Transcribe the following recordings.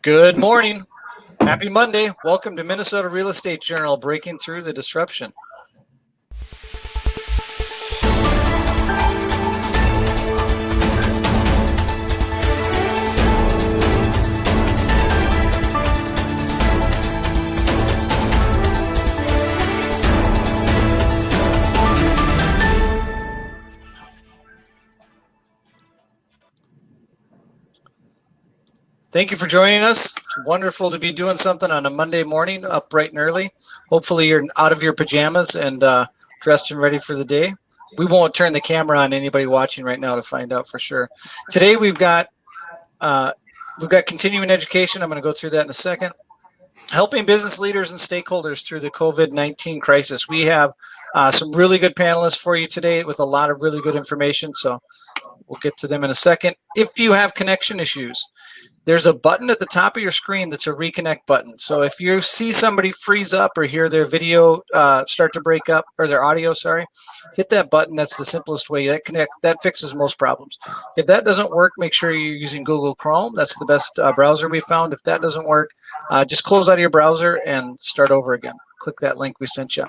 Good morning. Happy Monday. Welcome to Minnesota Real Estate Journal, breaking through the disruption. Thank you for joining us. It's wonderful to be doing something on a Monday morning, up bright and early. Hopefully you're out of your pajamas and dressed and ready for the day. We won't turn the camera on anybody watching right now to find out for sure. Today we've got continuing education. I'm going to go through that in a second. Helping business leaders and stakeholders through the COVID-19 crisis. We have some really good panelists for you today with a lot of really good information. So we'll get to them in a second. If you have connection issues, there's a button at the top of your screen that's a reconnect button. So if you see somebody freeze up or hear their video start to break up, or their audio, sorry, hit that button. That's the simplest way. That fixes most problems. If that doesn't work, make sure you're using Google Chrome. That's the best browser we found. If that doesn't work, just close out of your browser and start over again. Click that link we sent you.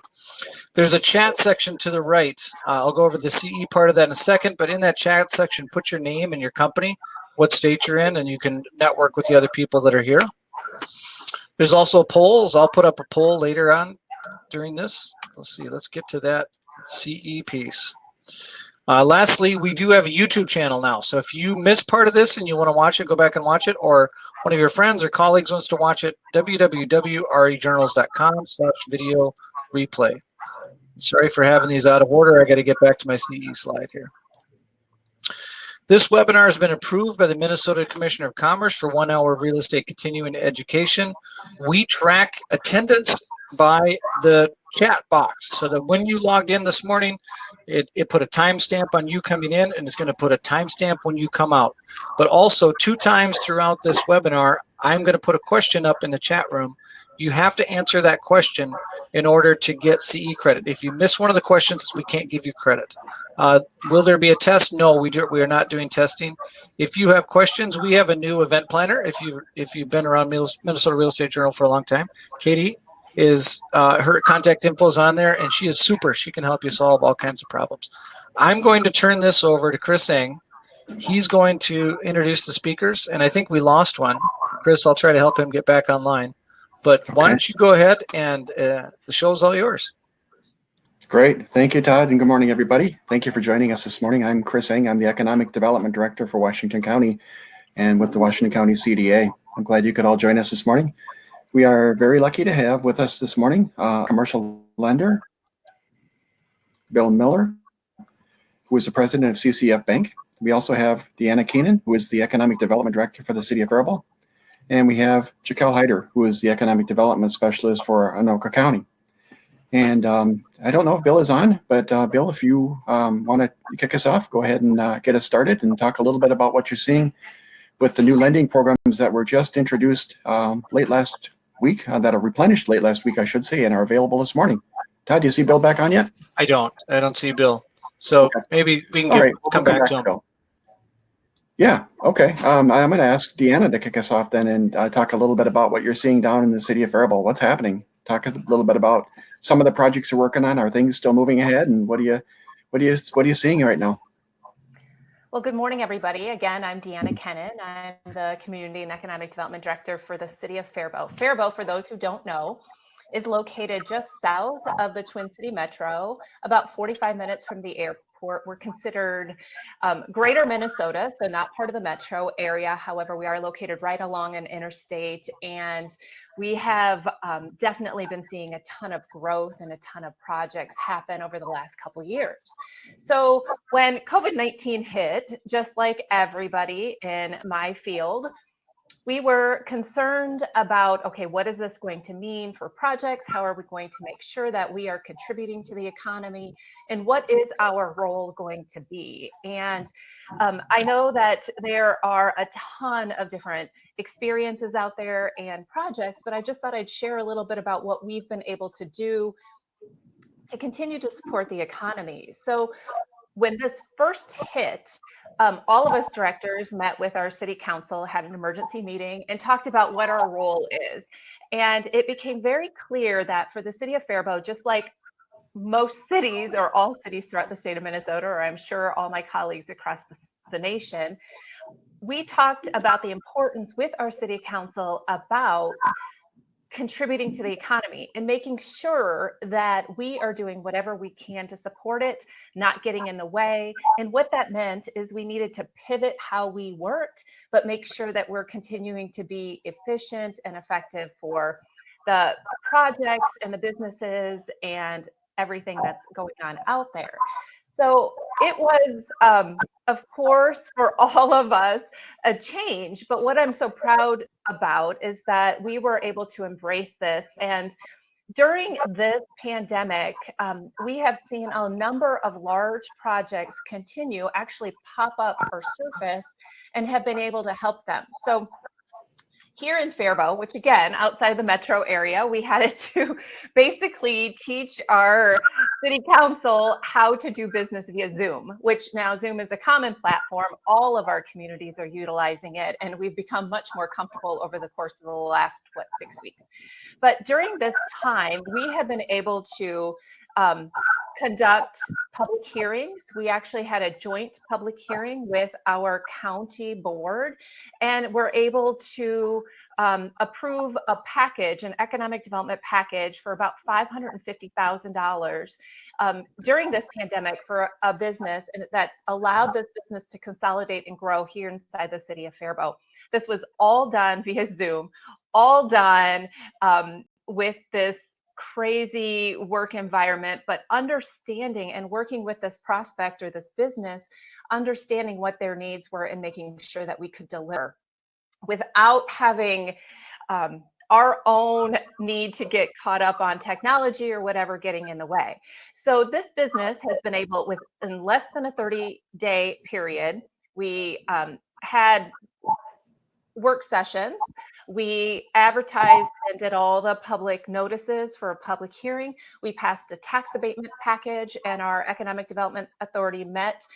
There's a chat section to the right. I'll go over the CE part of that in a second, but in that chat section, put your name and your company, what state you're in, and you can network with the other people that are here. There's also polls. I'll put up a poll later on during this. Let's see, let's get to that CE piece. Lastly, we do have a YouTube channel now. So if you missed part of this and you want to watch it, go back and watch it, or one of your friends or colleagues wants to watch it, www.rejournals.com/video replay. Sorry for having these out of order. I got to get back to my CE slide here. This webinar has been approved by the Minnesota Commissioner of Commerce for 1 hour of real estate continuing education. We track attendance by the chat box so that when you logged in this morning, it put a timestamp on you coming in, and it's going to put a timestamp when you come out. But also 2 times throughout this webinar, I'm going to put a question up in the chat room. You have to answer that question in order to get CE credit. If you miss one of the questions, we can't give you credit. Will there be a test? No, we are not doing testing. If you have questions, we have a new event planner. If you've been around Minnesota Real Estate Journal for a long time, Katie is her contact info is on there, and she is super. She can help you solve all kinds of problems. I'm going to turn this over to Chris Eng. He's going to introduce the speakers, and I think we lost one. Chris, I'll try to help him get back online. But why don't you go ahead, and the show's all yours. Great. Thank you, Todd, and good morning, everybody. Thank you for joining us this morning. I'm Chris Eng. I'm the Economic Development Director for Washington County and with the Washington County CDA. I'm glad you could all join us this morning. We are very lucky to have with us this morning a commercial lender, Bill Miller, who is the president of CCF Bank. We also have Deanna Kuennen, who is the Economic Development Director for the city of Faribault. And we have Jacquel Hajder, who is the Economic Development Specialist for Anoka County. And I don't know if Bill is on, but Bill, if you want to kick us off, go ahead and get us started and talk a little bit about what you're seeing with the new lending programs that were just introduced late last week, that are replenished late last week, I should say, and are available this morning. Todd, do you see Bill back on yet? I don't see Bill. So okay. Maybe we can come back to him. Bill. Yeah, okay. I'm going to ask Deanna to kick us off then and talk a little bit about what you're seeing down in the city of Faribault. What's happening? Talk a little bit about some of the projects you're working on. Are things still moving ahead? And what are you seeing right now? Well, good morning, everybody. Again, I'm Deanna Kuennen. I'm the Community and Economic Development Director for the city of Faribault. Faribault, for those who don't know, is located just south of the Twin City Metro, about 45 minutes from the airport. We're considered greater Minnesota, so not part of the metro area. However, we are located right along an interstate, and we have definitely been seeing a ton of growth and a ton of projects happen over the last couple years. So when COVID-19 hit, just like everybody in my field, we were concerned about, okay, what is this going to mean for projects? How are we going to make sure that we are contributing to the economy? And what is our role going to be? And I know that there are a ton of different experiences out there and projects, but I just thought I'd share a little bit about what we've been able to do to continue to support the economy. So when this first hit, all of us directors met with our city council, had an emergency meeting, and talked about what our role is. And it became very clear that for the city of Faribault, just like most cities or all cities throughout the state of Minnesota, or I'm sure all my colleagues across the nation, we talked about the importance with our city council about contributing to the economy and making sure that we are doing whatever we can to support it, not getting in the way. And what that meant is we needed to pivot how we work, but make sure that we're continuing to be efficient and effective for the projects and the businesses and everything that's going on out there. So it was, of course, for all of us, a change. But what I'm so proud about is that we were able to embrace this. And during this pandemic, we have seen a number of large projects continue, actually pop up or surface, and have been able to help them. So here in Faribault, which again, outside the metro area, we had to basically teach our city council how to do business via Zoom, which now Zoom is a common platform. All of our communities are utilizing it, and we've become much more comfortable over the course of the last, 6 weeks. But during this time, we have been able to conduct public hearings. We actually had a joint public hearing with our county board, and we're able to approve a package, an economic development package for about $550,000 during this pandemic for a business, and that allowed this business to consolidate and grow here inside the city of Faribault. This was all done via Zoom, all done with this crazy work environment, but understanding and working with this prospect or this business, understanding what their needs were and making sure that we could deliver without having our own need to get caught up on technology or whatever getting in the way. So this business has been able, within less than a 30-day period, we had work sessions. We advertised and did all the public notices for a public hearing. We passed a tax abatement package, and our Economic Development Authority met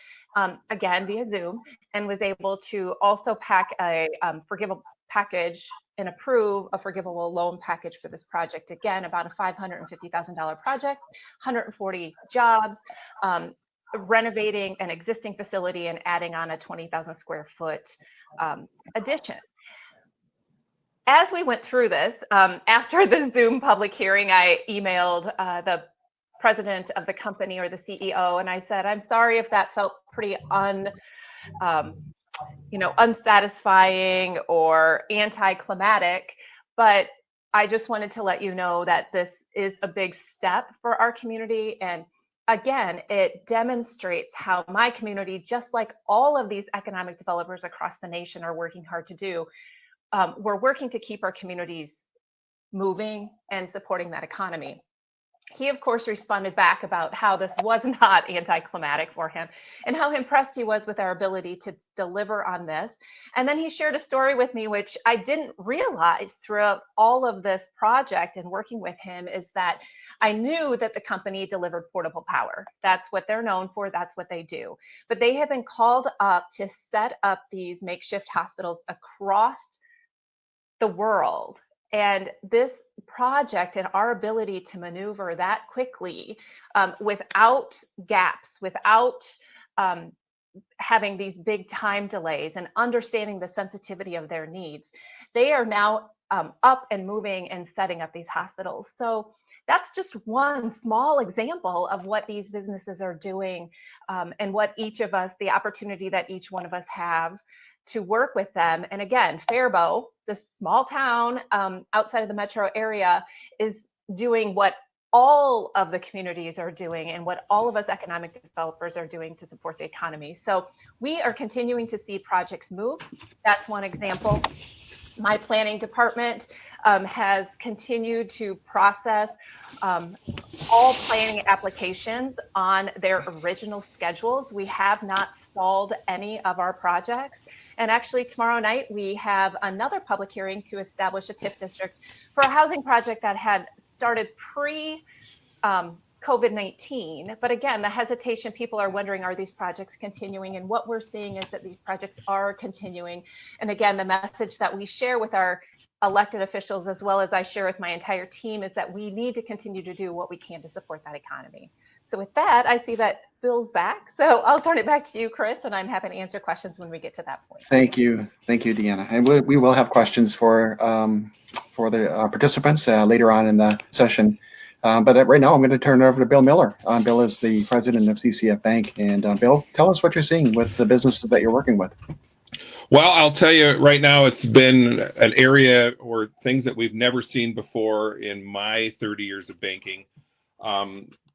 again via Zoom and was able to also pack a forgivable package and approve a forgivable loan package for this project. Again, about a $550,000 project, 140 jobs, renovating an existing facility and adding on a 20,000 square foot addition. As we went through this, after the Zoom public hearing, I emailed the president of the company or the CEO, and I said, I'm sorry if that felt pretty unsatisfying or anticlimactic, but I just wanted to let you know that this is a big step for our community. And again, it demonstrates how my community, just like all of these economic developers across the nation, are working hard to do. We're working to keep our communities moving and supporting that economy. He, of course, responded back about how this was not anticlimactic for him and how impressed he was with our ability to deliver on this. And then he shared a story with me, which I didn't realize throughout all of this project and working with him, is that I knew that the company delivered portable power. That's what they're known for. That's what they do. But they have been called up to set up these makeshift hospitals across the world. And this project and our ability to maneuver that quickly without gaps, without having these big time delays and understanding the sensitivity of their needs, they are now up and moving and setting up these hospitals. So that's just one small example of what these businesses are doing and what each of us, the opportunity that each one of us have to work with them. And again, Faribault, this small town outside of the metro area, is doing what all of the communities are doing and what all of us economic developers are doing to support the economy. So we are continuing to see projects move. That's one example. My planning department has continued to process all planning applications on their original schedules. We have not stalled any of our projects. And actually tomorrow night, we have another public hearing to establish a TIF district for a housing project that had started pre COVID-19. But again, the hesitation, people are wondering, are these projects continuing? And what we're seeing is that these projects are continuing. And again, the message that we share with our elected officials, as well as I share with my entire team, is that we need to continue to do what we can to support that economy. So with that, I see that Bill's back. So I'll turn it back to you, Chris, and I'm happy to answer questions when we get to that point. Thank you, Deanna. And we will have questions for the participants later on in the session. But right now, I'm going to turn it over to Bill Miller. Bill is the president of CCF Bank. And Bill, tell us what you're seeing with the businesses that you're working with. Well, I'll tell you right now, it's been an area or things that we've never seen before in my 30 years of banking.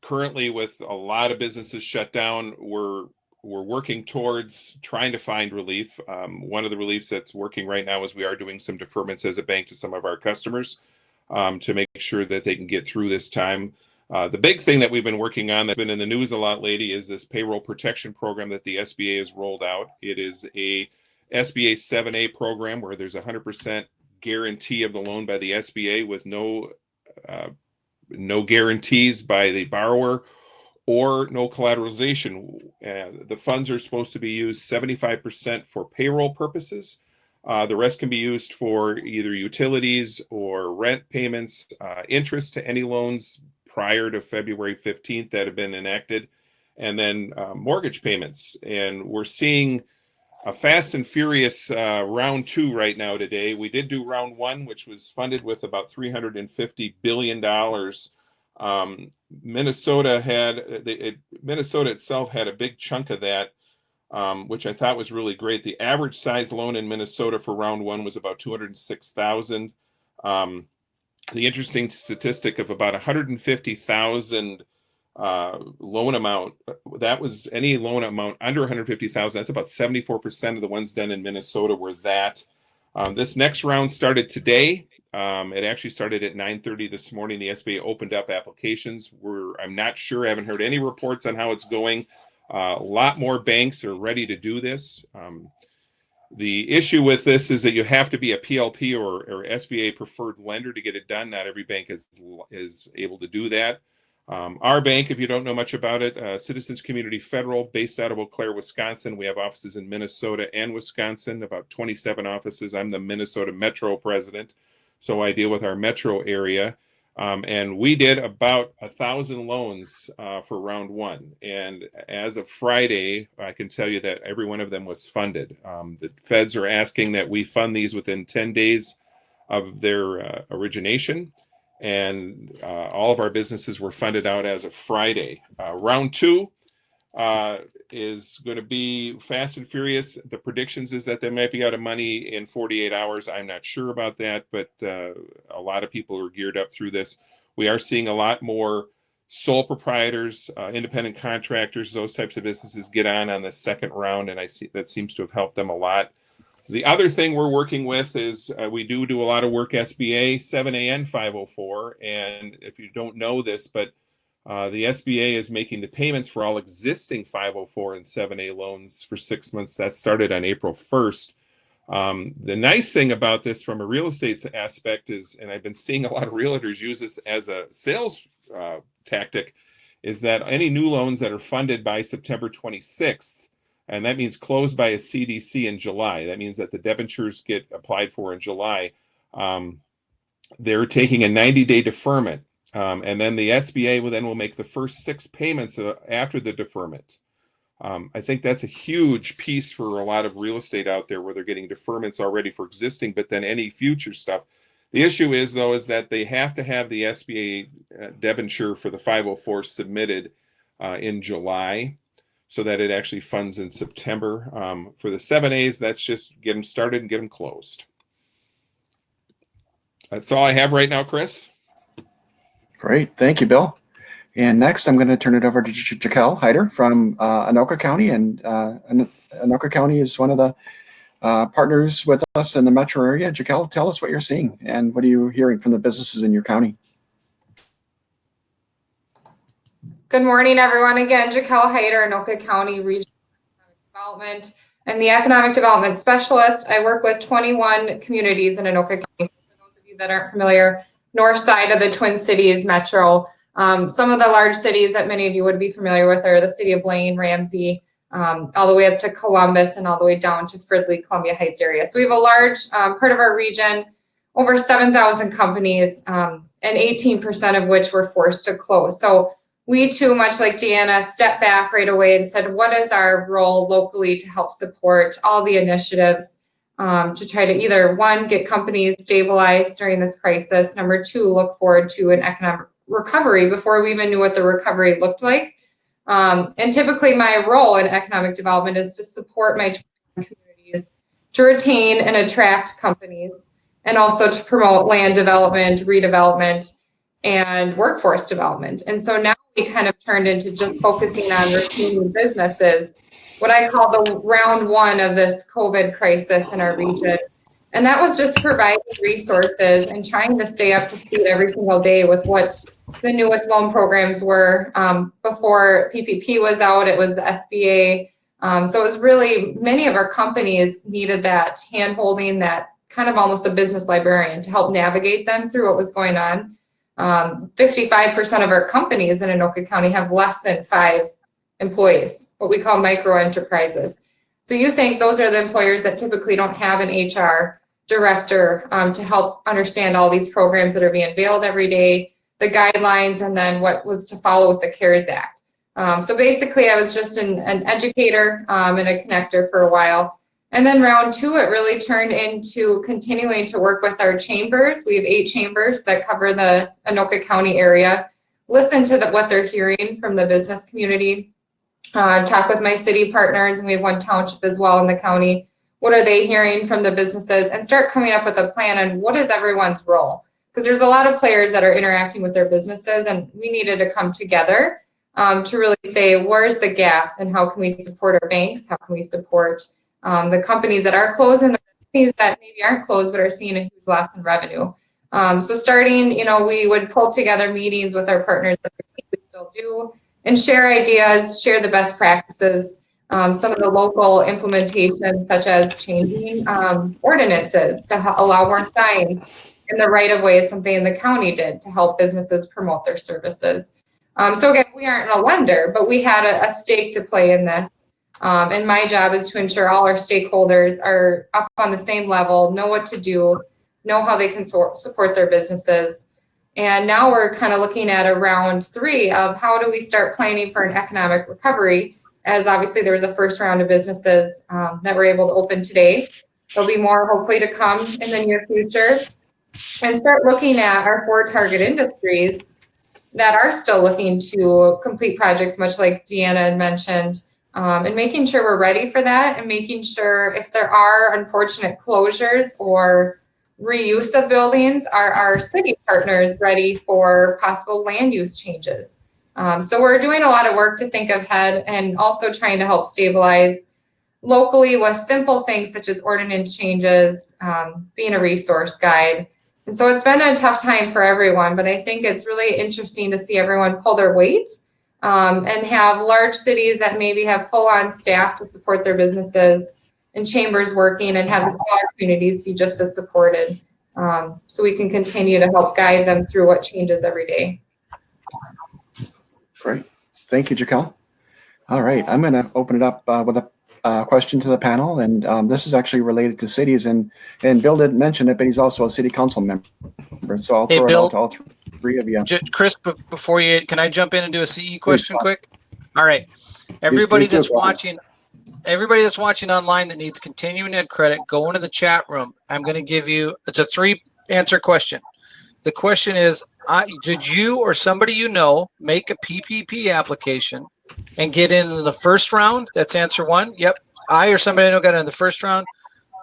Currently, with a lot of businesses shut down, we're working towards trying to find relief. One of the reliefs that's working right now is we are doing some deferments as a bank to some of our customers to make sure that they can get through this time. The big thing that we've been working on that's been in the news a lot lately is this payroll protection program that the SBA has rolled out. It is a SBA 7A program where there's 100% guarantee of the loan by the SBA with no guarantees by the borrower or no collateralization. The funds are supposed to be used 75% for payroll purposes. The rest can be used for either utilities or rent payments, interest to any loans prior to February 15th that have been enacted, and then mortgage payments. And we're seeing a fast and furious round 2 right now today. We did do round 1, which was funded with about $350 billion. Minnesota itself had a big chunk of that, which I thought was really great. The average size loan in Minnesota for round 1 was about $206,000. The interesting statistic of about $150,000 loan amount, that was any loan amount under $150,000. That's about 74% of the ones done in Minnesota were that. This next round started today. It actually started at 9:30 this morning. The SBA opened up applications. I'm not sure. I haven't heard any reports on how it's going. A lot more banks are ready to do this. The issue with this is that you have to be a PLP or SBA preferred lender to get it done. Not every bank is able to do that. Our bank, if you don't know much about it, Citizens Community Federal, based out of Eau Claire, Wisconsin. We have offices in Minnesota and Wisconsin, about 27 offices. I'm the Minnesota Metro president, so I deal with our metro area. And we did about 1,000 loans for round 1. And as of Friday, I can tell you that every one of them was funded. The feds are asking that we fund these within 10 days of their origination. And all of our businesses were funded out as of Friday. Round 2 is going to be fast and furious. The predictions is that they might be out of money in 48 hours. I'm not sure about that, but a lot of people are geared up through this. We are seeing a lot more sole proprietors, independent contractors, those types of businesses get on the second round, and I see that seems to have helped them a lot. The other thing we're working with is we do a lot of work SBA 7A and 504. And if you don't know this, but the SBA is making the payments for all existing 504 and 7A loans for 6 months. That started on April 1st. The nice thing about this from a real estate aspect is, and I've been seeing a lot of realtors use this as a sales tactic, is that any new loans that are funded by September 26th, and that means closed by a CDC in July. That means that the debentures get applied for in July. They're taking a 90-day deferment. And then the SBA will make the first 6 payments after the deferment. I think that's a huge piece for a lot of real estate out there where they're getting deferments already for existing, but then any future stuff. The issue is, though, is that they have to have the SBA debenture for the 504 submitted in July, so that it actually funds in September. For the 7As, that's just get them started and get them closed. That's all I have right now, Chris. Great. Thank you, Bill. And next, I'm going to turn it over to Jacquel Hajder from Anoka County. And Anoka County is one of the partners with us in the metro area. Jacquel, tell us what you're seeing and what are you hearing from the businesses in your county? Good morning, everyone. Again, Jacquel Hajder, Anoka County Regional Economic Development, and the Economic Development Specialist. I work with 21 communities in Anoka County. So for those of you that aren't familiar, north side of the Twin Cities metro, Some of the large cities that many of you would be familiar with are the city of Blaine, Ramsey, all the way up to Columbus and all the way down to Fridley, Columbia Heights area. So we have a large part of our region, over 7,000 companies, and 18% of which were forced to close. So we too, much like Deanna, stepped back right away and said, what is our role locally to help support all the initiatives to try to either, one, get companies stabilized during this crisis, number two, look forward to an economic recovery before we even knew what the recovery looked like. And typically my role in economic development is to support my communities to retain and attract companies, and also to promote land development, redevelopment, and workforce development. And so now we kind of turned into just focusing on retaining businesses, what I call the round one of this COVID crisis in our region. And that was just providing resources and trying to stay up to speed every single day with what the newest loan programs were. Before PPP was out, it was the SBA. So it was really, many of our companies needed that hand-holding, that kind of almost a business librarian to help navigate them through what was going on. 55% of our companies in Anoka County have less than 5 employees, what we call micro enterprises. So you think those are the employers that typically don't have an HR director to help understand all these programs that are being unveiled every day, the guidelines, and then what was to follow with the CARES Act. So basically I was just an educator and a connector for a while. And then round two, it really turned into continuing to work with our chambers. We have 8 chambers that cover the Anoka County area. Listen to what they're hearing from the business community. Talk with my city partners, and we have 1 township as well in the county. What are they hearing from the businesses? And start coming up with a plan on what is everyone's role. Because there's a lot of players that are interacting with their businesses, and we needed to come together to really say, where's the gaps and how can we support our banks? How can we support the companies that are closed and the companies that maybe aren't closed but are seeing a huge loss in revenue. So starting, we would pull together meetings with our partners that we still do and share ideas, share the best practices, some of the local implementations such as changing ordinances to allow more signs in the right of way is something the county did to help businesses promote their services. So again, we aren't a lender, but we had a stake to play in this. And my job is to ensure all our stakeholders are up on the same level, know what to do, know how they can support their businesses. And now we're kind of looking at a round 3 of how do we start planning for an economic recovery, as obviously there was a first round of businesses that were able to open today. There'll be more hopefully to come in the near future. And start looking at our 4 target industries that are still looking to complete projects, much like Deanna had mentioned. And making sure we're ready for that, and making sure if there are unfortunate closures or reuse of buildings, are our city partners ready for possible land use changes. So we're doing a lot of work to think ahead, and also trying to help stabilize locally with simple things such as ordinance changes, being a resource guide. And so it's been a tough time for everyone, but I think it's really interesting to see everyone pull their weight. And have large cities that maybe have full-on staff to support their businesses and chambers working, and have the smaller communities be just as supported, so we can continue to help guide them through what changes every day. Great. Thank you, Jacquel. All right. I'm going to open it up with a question to the panel. And this is actually related to cities. And Bill didn't mention it, but he's also a city council member. So I'll throw it out to all 3 of you. Chris, before can I jump in and do a CE question quick? All right. Everybody that's watching online that needs continuing ed credit, go into the chat room. I'm going to give you, it's a 3-answer question. The question is, did you or somebody you know make a PPP application and get into the first round? That's answer 1. Yep. I or somebody I know got in the first round.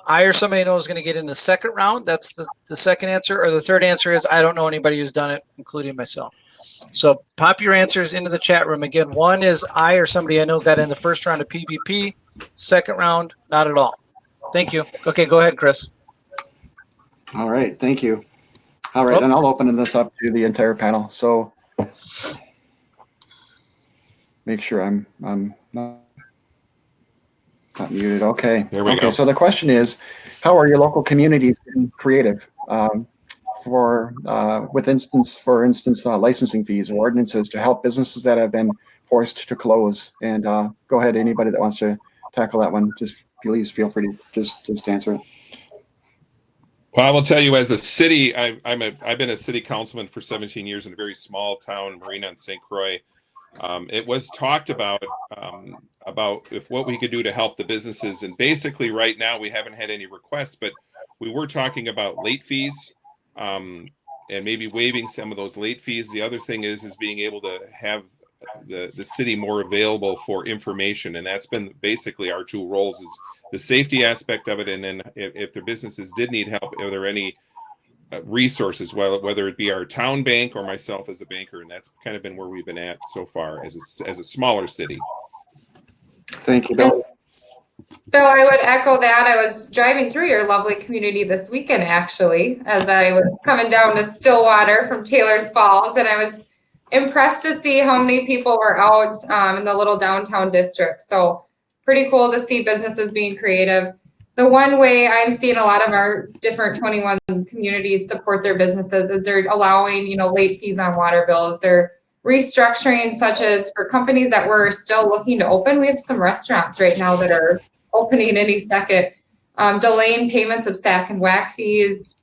I or somebody I know is going to get in the second round. That's the second answer. Or the third answer is, I don't know anybody who's done it, including myself. So pop your answers into the chat room. Again, 1 is I or somebody I know got in the first round of PPP. Second round, not at all. Thank you. Okay, go ahead, Chris. All right. Thank you. All right. And I'll open this up to the entire panel. So make sure I'm not muted. Okay. There we go. So the question is, how are your local communities being creative for licensing fees or ordinances to help businesses that have been forced to close. And go ahead, anybody that wants to tackle that one, just please feel free to just answer it. Well, I will tell you, as a city, I've been a city councilman for 17 years in a very small town, Marina in St. Croix. It was talked about if what we could do to help the businesses, and basically right now we haven't had any requests, but we were talking about late fees, and maybe waiving some of those late fees. The other thing is being able to have the city more available for information, and that's been basically our two roles: is the safety aspect of it, and then if the businesses did need help, are there any resources, whether it be our town bank or myself as a banker, and that's kind of been where we've been at so far as a smaller city. Thank you, Bill. Bill, I would echo that. I was driving through your lovely community this weekend, actually, as I was coming down to Stillwater from Taylor's Falls, and I was impressed to see how many people were out in the little downtown district. So pretty cool to see businesses being creative. The one way I'm seeing a lot of our different 21 communities support their businesses is they're allowing, late fees on water bills. They're restructuring, such as for companies that were still looking to open. We have some restaurants right now that are opening any second, delaying payments of SAC and WAC fees.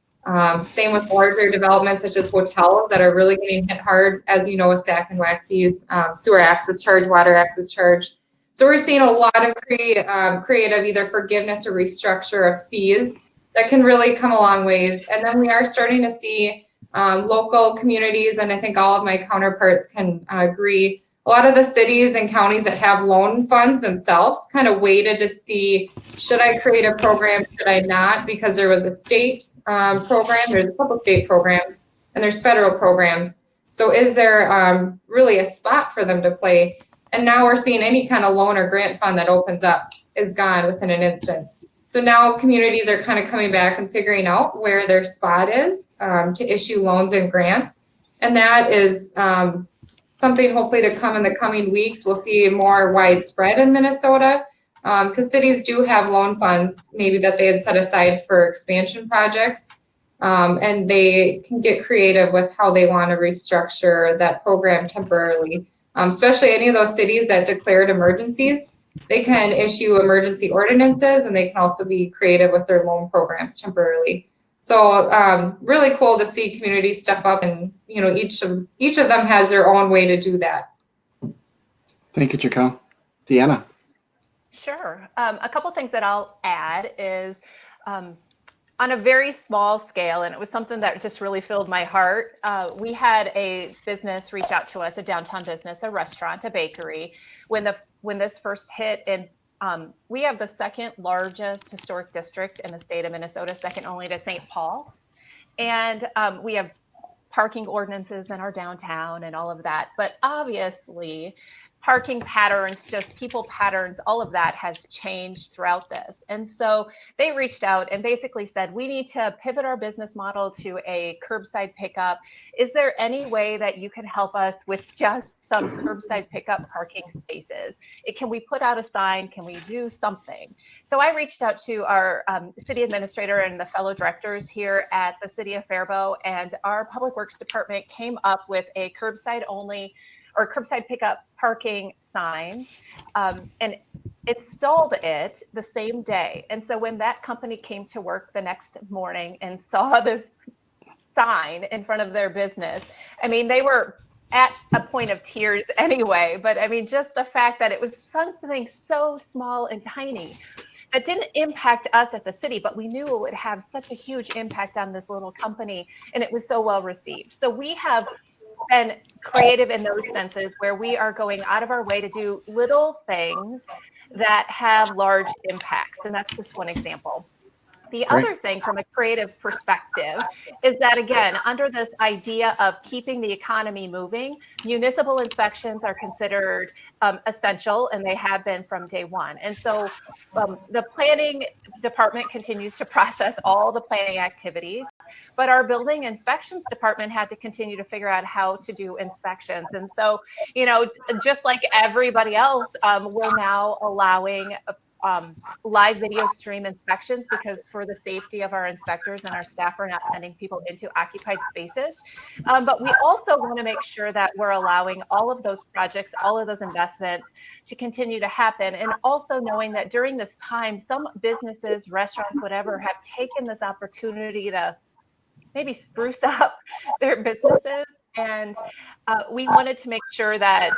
Same with larger developments such as hotels that are really getting hit hard, as you know, with SAC and WAC fees, sewer access charge, water access charge. So we're seeing a lot of creative either forgiveness or restructure of fees that can really come a long ways. And then we are starting to see local communities, and I think all of my counterparts can agree, a lot of the cities and counties that have loan funds themselves kind of waited to see, should I create a program, should I not? Because there was a state program, there's a couple state programs, and there's federal programs. So is there really a spot for them to play? And now we're seeing any kind of loan or grant fund that opens up is gone within an instance. So now communities are kind of coming back and figuring out where their spot is to issue loans and grants. And that is something hopefully to come in the coming weeks. We'll see more widespread in Minnesota because cities do have loan funds maybe that they had set aside for expansion projects. And they can get creative with how they want to restructure that program temporarily. Especially any of those cities that declared emergencies, they can issue emergency ordinances, and they can also be creative with their loan programs temporarily. So really cool to see communities step up, and each of them has their own way to do that. Thank you, Jacquel. Deanna. Sure. A couple things that I'll add is on a very small scale, and it was something that just really filled my heart. We had a business reach out to us, a downtown business, a restaurant, a bakery, when this first hit. And we have the second largest historic district in the state of Minnesota, second only to St. Paul. And we have parking ordinances in our downtown and all of that. But obviously, parking patterns, just people patterns, all of that has changed throughout this. And so they reached out and basically said, we need to pivot our business model to a curbside pickup. Is there any way that you can help us with just some curbside pickup parking spaces? Can we put out a sign? Can we do something? So I reached out to our city administrator and the fellow directors here at the city of Faribault, and our public works department came up with a curbside only or curbside pickup parking sign, and installed it the same day. And so when that company came to work the next morning and saw this sign in front of their business, I mean, they were at a point of tears anyway, but I mean, just the fact that it was something so small and tiny that didn't impact us at the city, but we knew it would have such a huge impact on this little company, and it was so well received. So we have been creative in those senses where we are going out of our way to do little things that have large impacts. And that's just one example. The other thing from a creative perspective is that, again, under this idea of keeping the economy moving, municipal inspections are considered essential, and they have been from day one. And so the planning department continues to process all the planning activities, but our building inspections department had to continue to figure out how to do inspections. And so, just like everybody else, we're now allowing live video stream inspections, because for the safety of our inspectors and our staff are not sending people into occupied spaces. But we also want to make sure that we're allowing all of those projects, all of those investments to continue to happen. And also knowing that during this time, some businesses, restaurants, whatever, have taken this opportunity to maybe spruce up their businesses. And we wanted to make sure that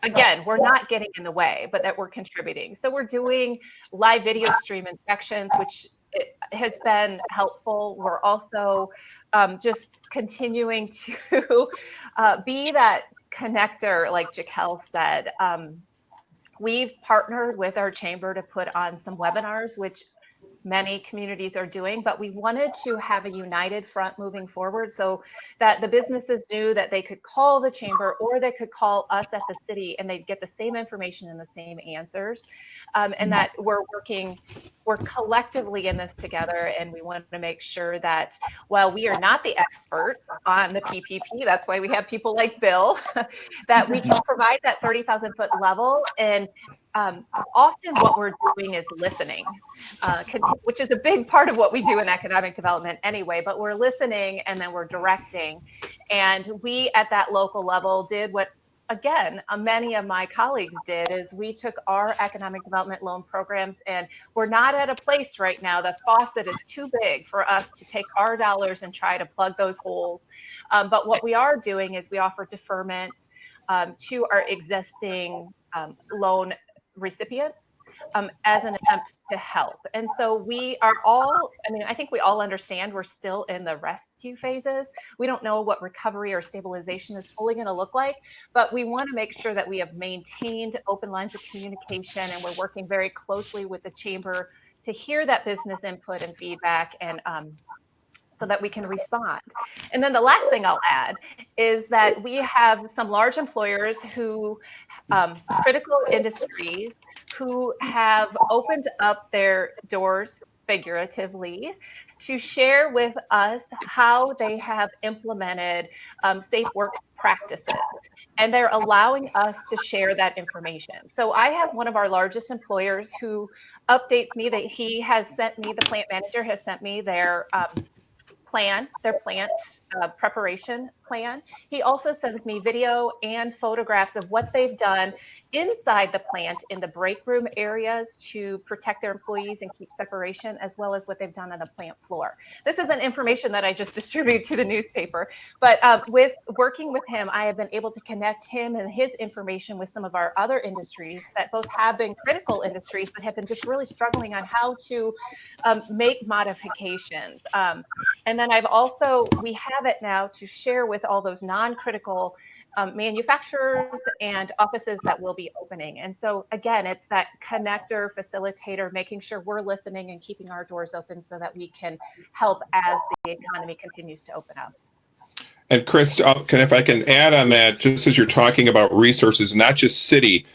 again, we're not getting in the way, but that we're contributing. So we're doing live video stream inspections, which has been helpful. We're also just continuing to be that connector, like Jacquel said. We've partnered with our chamber to put on some webinars, which many communities are doing, but we wanted to have a united front moving forward so that the businesses knew that they could call the chamber or they could call us at the city and they'd get the same information and the same answers. And that we're collectively in this together, and we want to make sure that while we are not the experts on the PPP, that's why we have people like Bill, that we can provide that 30,000 foot level. And often what we're doing is listening, which is a big part of what we do in economic development anyway, but we're listening and then we're directing. And we at that local level did what, again, many of my colleagues did, is we took our economic development loan programs, and we're not at a place right now, the faucet is too big for us to take our dollars and try to plug those holes. But what we are doing is we offer deferment to our existing loan recipients as an attempt to help. And so we are all, I think we all understand we're still in the rescue phases. We don't know what recovery or stabilization is fully going to look like, but we want to make sure that we have maintained open lines of communication, and we're working very closely with the chamber to hear that business input and feedback, and so that we can respond. And then the last thing I'll add is that we have some large employers who, critical industries, who have opened up their doors, figuratively, to share with us how they have implemented safe work practices. And they're allowing us to share that information. So I have one of our largest employers who updates me that he has sent me, the plant manager has sent me their plant preparation plan. He also sends me video and photographs of what they've done inside the plant in the break room areas to protect their employees and keep separation, as well as what they've done on the plant floor. This isn't information that I just distribute to the newspaper, but with working with him, I have been able to connect him and his information with some of our other industries that both have been critical industries, but have been just really struggling on how to make modifications. And then we have it now to share with all those non-critical manufacturers and offices that will be opening. And so again, it's that connector, facilitator, making sure we're listening and keeping our doors open so that we can help as the economy continues to open up. And Chris, if I can add on that, just as you're talking about resources, not just city,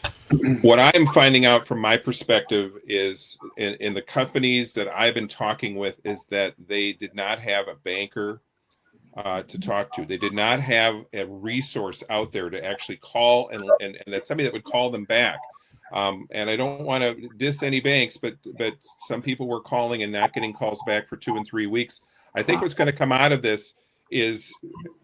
what I'm finding out from my perspective is in the companies that I've been talking with is that they did not have a banker to talk to. They did not have a resource out there to actually call and that's somebody that would call them back. And I don't want to diss any banks, but some people were calling and not getting calls back for 2 and 3 weeks. I think what's going to come out of this is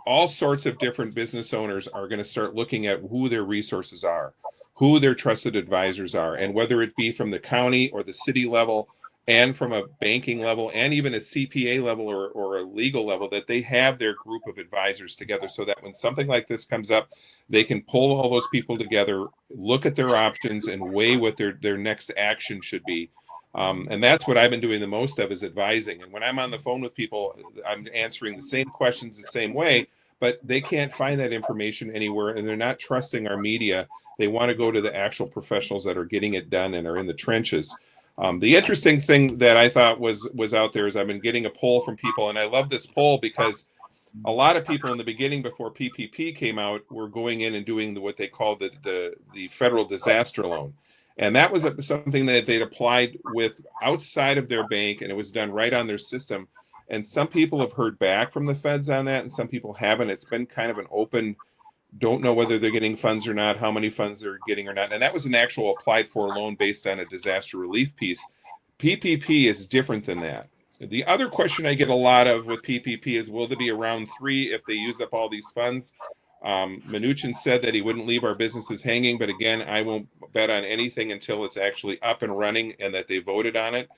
all sorts of different business owners are going to start looking at who their resources are, who their trusted advisors are, and whether it be from the county or the city level and from a banking level and even a CPA level or a legal level, that they have their group of advisors together so that when something like this comes up, they can pull all those people together, look at their options, and weigh what their next action should be. And that's what I've been doing the most of, is advising. And when I'm on the phone with people, I'm answering the same questions the same way, but they can't find that information anywhere, and they're not trusting our media. They want to go to the actual professionals that are getting it done and are in the trenches. The interesting thing that I thought was out there is I've been getting a poll from people, and I love this poll because a lot of people in the beginning, before PPP came out, were going in and doing what they call the federal disaster loan. And that was something that they'd applied with outside of their bank, and it was done right on their system. And some people have heard back from the feds on that, and some people haven't. It's been kind of an open don't know whether they're getting funds or not, how many funds they're getting or not. And that was an actual applied for loan based on a disaster relief piece. PPP is different than that. The other question I get a lot of with PPP is, will there be a round 3 if they use up all these funds? Mnuchin said that he wouldn't leave our businesses hanging, but again, I won't bet on anything until it's actually up and running and that they voted on it.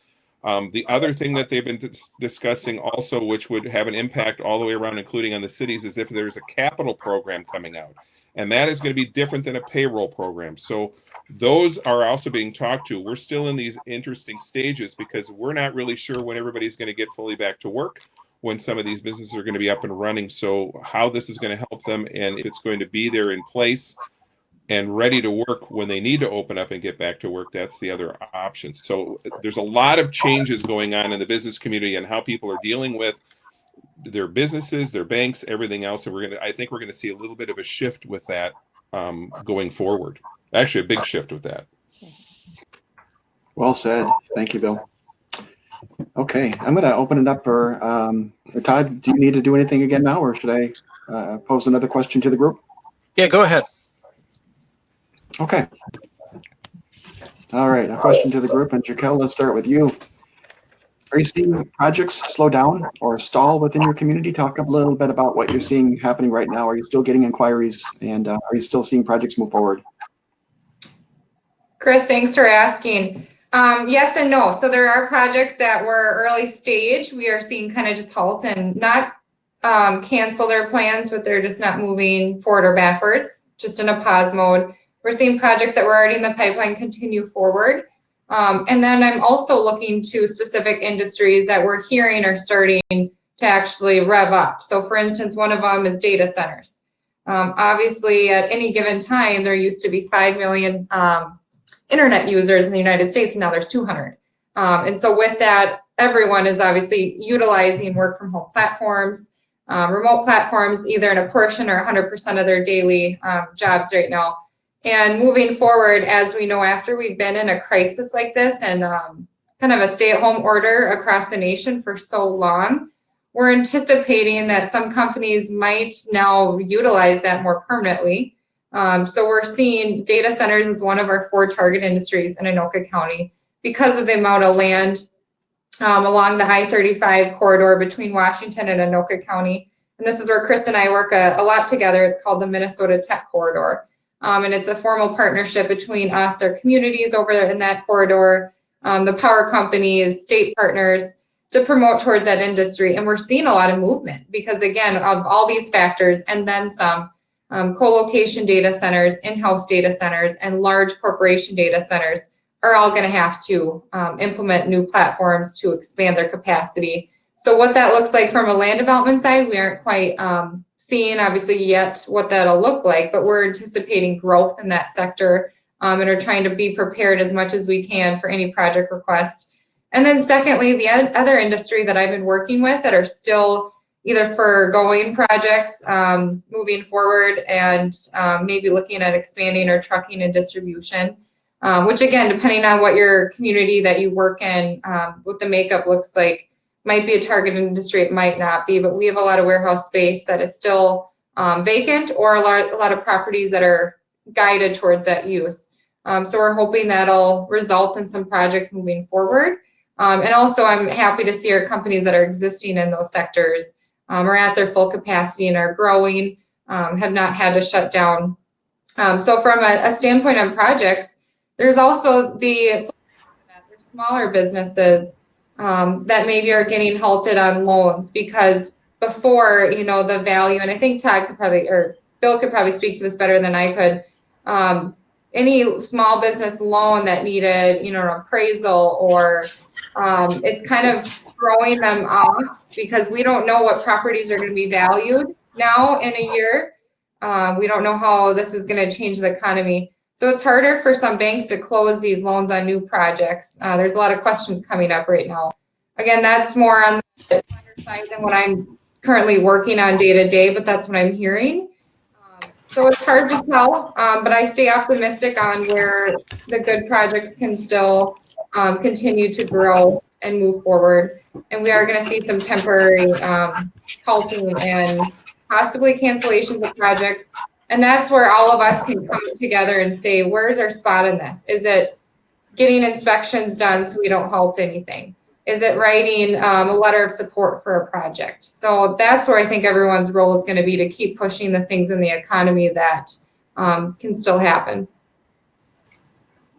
The other thing that they've been discussing also, which would have an impact all the way around, including on the cities, is if there's a capital program coming out. And that is going to be different than a payroll program. So those are also being talked to. We're still in these interesting stages because we're not really sure when everybody's going to get fully back to work, when some of these businesses are going to be up and running. So how this is going to help them, and if it's going to be there in place and ready to work when they need to open up and get back to work, that's the other option. So there's a lot of changes going on in the business community and how people are dealing with their businesses, their banks, everything else. And I think we're going to see a little bit of a shift with that going forward. Actually, a big shift with that. Well said. Thank you, Bill. Okay, I'm going to open it up for Todd. Do you need to do anything again now, or should I pose another question to the group? Yeah, go ahead. Okay. All right, a question to the group, and Jacquel, let's start with you. Are you seeing projects slow down or stall within your community? Talk a little bit about what you're seeing happening right now. Are you still getting inquiries, and are you still seeing projects move forward? Chris, thanks for asking. Yes and no. So there are projects that were early stage. We are seeing kind of just halt and not cancel their plans, but they're just not moving forward or backwards, just in a pause mode. We're seeing projects that were already in the pipeline continue forward. And then I'm also looking to specific industries that we're hearing are starting to actually rev up. So for instance, one of them is data centers. Obviously, at any given time, there used to be 5 million internet users in the United States, and now there's 200. And so with that, everyone is obviously utilizing work from home platforms, remote platforms, either in a portion or 100% of their daily jobs right now. And moving forward, as we know, after we've been in a crisis like this and kind of a stay-at-home order across the nation for so long, we're anticipating that some companies might now utilize that more permanently. So we're seeing data centers as one of our 4 target industries in Anoka County because of the amount of land along the I-35 corridor between Washington and Anoka County. And this is where Chris and I work a lot together. It's called the Minnesota Tech Corridor. And it's a formal partnership between us, our communities over in that corridor, the power companies, state partners, to promote towards that industry. And we're seeing a lot of movement because, again, of all these factors and then some, co-location data centers, in-house data centers, and large corporation data centers are all going to have to implement new platforms to expand their capacity. So what that looks like from a land development side, we aren't quite seeing obviously yet what that'll look like, but we're anticipating growth in that sector and are trying to be prepared as much as we can for any project request. And then secondly, the other industry that I've been working with that are still either forgoing projects moving forward and maybe looking at expanding or trucking and distribution, which again, depending on what your community that you work in, what the makeup looks like, might be a target industry, it might not be, but we have a lot of warehouse space that is still vacant or a lot of properties that are guided towards that use. So we're hoping that'll result in some projects moving forward. And also I'm happy to see our companies that are existing in those sectors are at their full capacity and are growing, have not had to shut down. So from a standpoint on projects, there's also there's smaller businesses that maybe are getting halted on loans because before, the value, and I think Todd could probably, or Bill could probably speak to this better than I could, any small business loan that needed, an appraisal or it's kind of throwing them off because we don't know what properties are going to be valued now in a year. We don't know how this is going to change the economy. So it's harder for some banks to close these loans on new projects. There's a lot of questions coming up right now. Again, that's more on the lender side than what I'm currently working on day to day, but that's what I'm hearing. So it's hard to tell, but I stay optimistic on where the good projects can still continue to grow and move forward. And we are going to see some temporary halting and possibly cancellations of projects And that's where all of us can come together and say, where's our spot in this? Is it getting inspections done so we don't halt anything? Is it writing a letter of support for a project? So that's where I think everyone's role is going to be, to keep pushing the things in the economy that can still happen.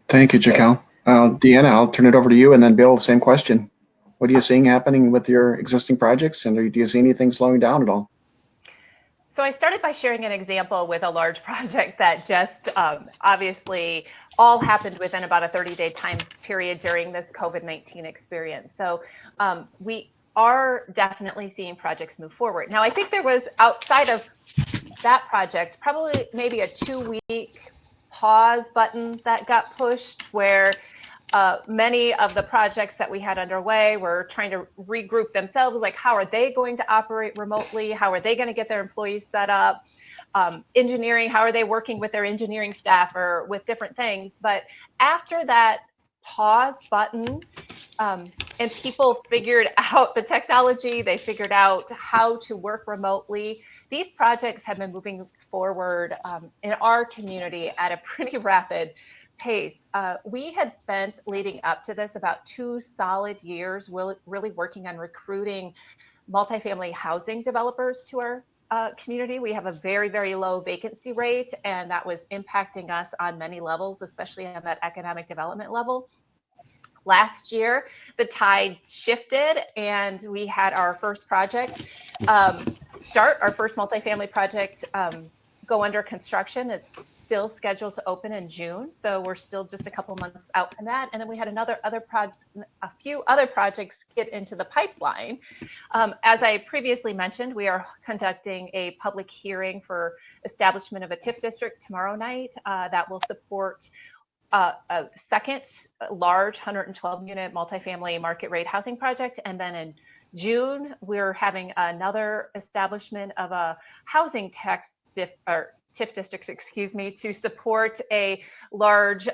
Thank you, Jacquel. Deanna, I'll turn it over to you, and then Bill, same question. What are you seeing happening with your existing projects, and do you see anything slowing down at all? So I started by sharing an example with a large project that just obviously all happened within about a 30-day time period during this COVID-19 experience. So we are definitely seeing projects move forward. Now, I think there was, outside of that project, probably maybe a 2-week pause button that got pushed, where many of the projects that we had underway were trying to regroup themselves, like how are they going to operate remotely? How are they going to get their employees set up? Engineering, how are they working with their engineering staff or with different things? But after that pause button, and people figured out the technology, they figured out how to work remotely, these projects have been moving forward in our community at a pretty rapid pace. We had spent, leading up to this, about 2 solid years really working on recruiting multifamily housing developers to our community. We have a very, very low vacancy rate, and that was impacting us on many levels, especially on that economic development level. Last year, the tide shifted, and we had our first project start, our first multifamily project go under construction. It's still scheduled to open in June, so we're still just a couple months out from that. And then we had a few other projects get into the pipeline. As I previously mentioned, we are conducting a public hearing for establishment of a TIF district tomorrow night that will support a second large 112-unit multifamily market rate housing project. And then in June, we're having another establishment of a housing tax TIF district, to support a large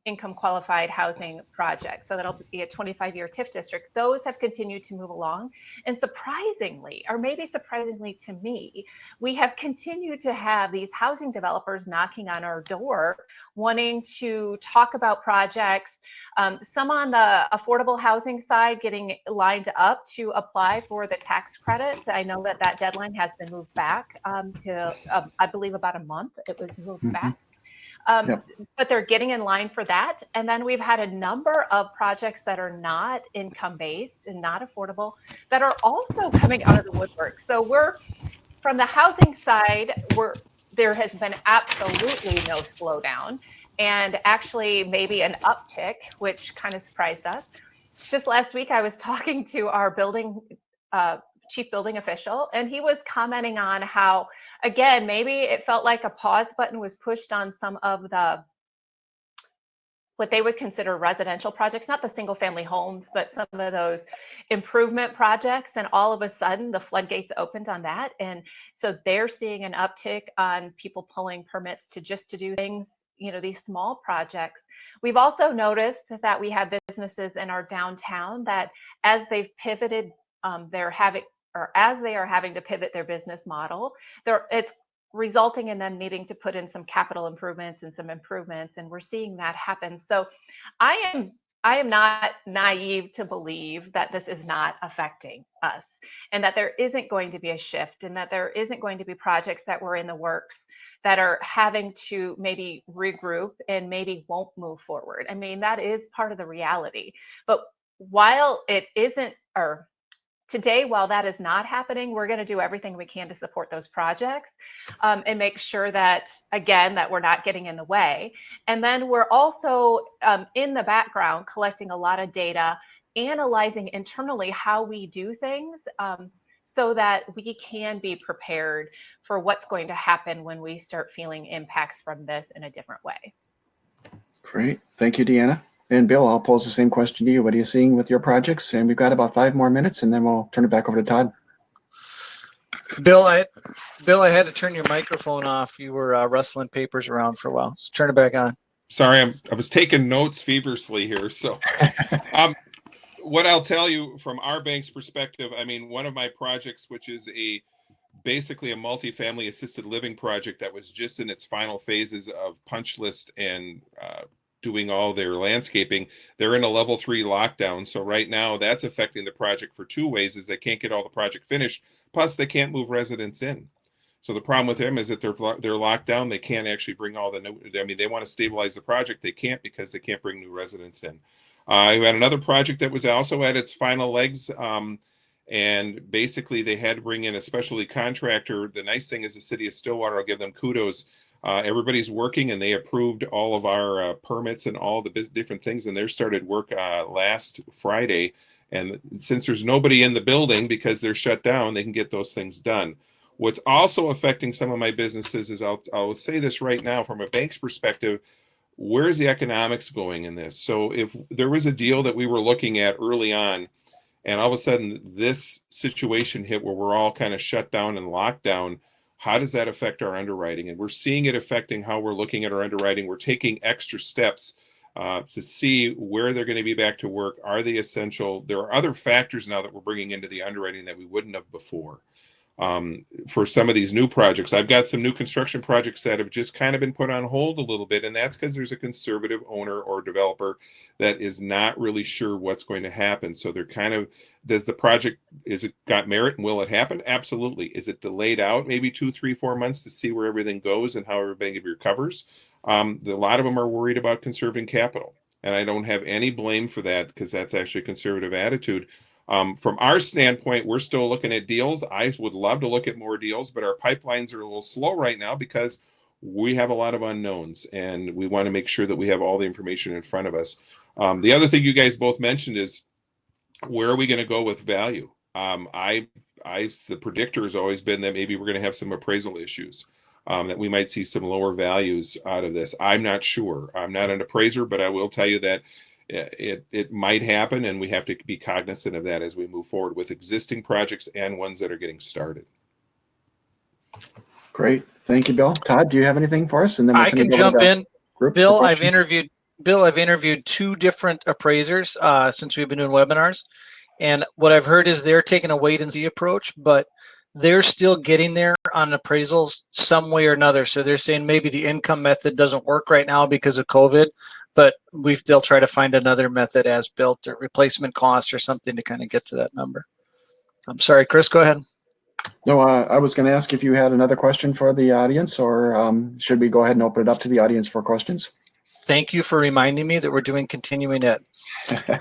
income qualified housing project. So that'll be a 25-year TIF district. Those have continued to move along. And surprisingly, or maybe surprisingly to me, we have continued to have these housing developers knocking on our door, wanting to talk about projects. Some on the affordable housing side getting lined up to apply for the tax credits. I know that deadline has been moved back to, I believe, about a month. It was moved back. But they're getting in line for that. And then we've had a number of projects that are not income-based and not affordable that are also coming out of the woodwork. So we're, from the housing side, there has been absolutely no slowdown, and actually maybe an uptick, which kind of surprised us. Just last week, I was talking to our chief building official, and he was commenting on how, again, maybe it felt like a pause button was pushed on some of what they would consider residential projects, not the single family homes, but some of those improvement projects. And all of a sudden the floodgates opened on that. And so they're seeing an uptick on people pulling permits to do things, these small projects. We've also noticed that we have businesses in our downtown that, as they've pivoted, as they are having to pivot their business model, it's resulting in them needing to put in some capital improvements and some improvements, and we're seeing that happen. So I am not naive to believe that this is not affecting us, and that there isn't going to be a shift, and that there isn't going to be projects that were in the works that are having to maybe regroup and maybe won't move forward. I mean, that is part of the reality. But while it isn't, or today, while that is not happening, we're going to do everything we can to support those projects and make sure that, again, that we're not getting in the way. And then we're also in the background collecting a lot of data, analyzing internally how we do things so that we can be prepared for what's going to happen when we start feeling impacts from this in a different way. Great. Thank you, Deanna. And Bill, I'll pose the same question to you. What are you seeing with your projects? And we've got about 5 more minutes, and then we'll turn it back over to Todd. Bill, I had to turn your microphone off. You were rustling papers around for a while. So turn it back on. Sorry, I was taking notes feverishly here. So what I'll tell you from our bank's perspective, I mean, one of my projects, which is a basically a multifamily assisted living project that was just in its final phases of punch list and doing all their landscaping. They're in a level 3 lockdown. So right now that's affecting the project for two ways: is they can't get all the project finished, plus they can't move residents in. So the problem with them is that they're locked down. They can't actually bring all the new, I mean, they want to stabilize the project. They can't because they can't bring new residents in. We had another project that was also at its final legs. And basically they had to bring in a specialty contractor. The nice thing is the city of Stillwater, I'll give them kudos. Everybody's working and they approved all of our permits and all the different things. And they started work last Friday. And since there's nobody in the building because they're shut down, they can get those things done. What's also affecting some of my businesses is I'll say this right now from a bank's perspective, where's the economics going in this? So if there was a deal that we were looking at early on, and all of a sudden this situation hit where we're all kind of shut down and locked down, how does that affect our underwriting? And we're seeing it affecting how we're looking at our underwriting. We're taking extra steps to see where they're going to be back to work. Are they essential? There are other factors now that we're bringing into the underwriting that we wouldn't have before. For some of these new projects, I've got some new construction projects that have just kind of been put on hold a little bit, and that's because there's a conservative owner or developer that is not really sure what's going to happen. So they're kind of, does the project, is it got merit and will it happen? Absolutely. Is it delayed out maybe 2, 3, 4 months to see where everything goes and how everybody recovers? A lot of them are worried about conserving capital, and I don't have any blame for that because that's actually a conservative attitude. From our standpoint, we're still looking at deals. I would love to look at more deals, but our pipelines are a little slow right now because we have a lot of unknowns and we want to make sure that we have all the information in front of us. The other thing you guys both mentioned is, where are we going to go with value? The predictor has always been that maybe we're going to have some appraisal issues, that we might see some lower values out of this. I'm not sure. I'm not an appraiser, but I will tell you that it might happen, and we have to be cognizant of that as we move forward with existing projects and ones that are getting started. Great. Thank you, Bill. Todd, do you have anything for us? And then I can jump in. Bill, I've interviewed 2 different appraisers since we've been doing webinars. And what I've heard is they're taking a wait and see approach, but they're still getting there on appraisals some way or another. So they're saying maybe the income method doesn't work right now because of COVID, but they'll try to find another method as built or replacement cost or something to kind of get to that number. I'm sorry, Chris, go ahead. No, I was going to ask if you had another question for the audience, or should we go ahead and open it up to the audience for questions? Thank you for reminding me that we're doing continuing ed.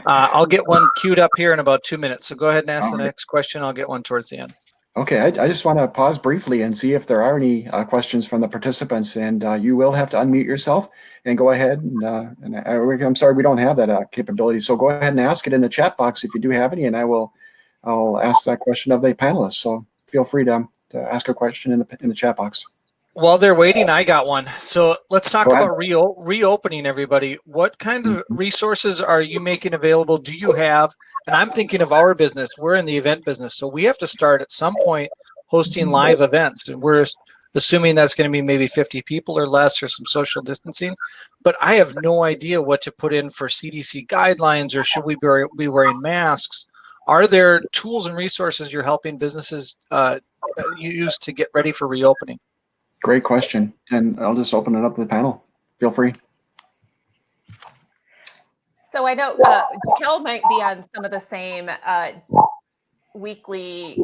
I'll get one queued up here in about 2 minutes. So go ahead and ask the next question. I'll get one towards the end. Okay, I just want to pause briefly and see if there are any questions from the participants, and you will have to unmute yourself and go ahead. And I'm sorry, we don't have that capability. So go ahead and ask it in the chat box if you do have any, and I'll ask that question of the panelists. So feel free to ask a question in the chat box. While they're waiting, I got one. So let's talk about reopening, everybody. What kind of resources are you making available? Do you have? And I'm thinking of our business. We're in the event business. So we have to start at some point hosting live events. And we're assuming that's going to be maybe 50 people or less, or some social distancing. But I have no idea what to put in for CDC guidelines, or should we be wearing masks? Are there tools and resources you're helping businesses use to get ready for reopening? Great question. And I'll just open it up to the panel. Feel free. So I know Jacquel might be on some of the same weekly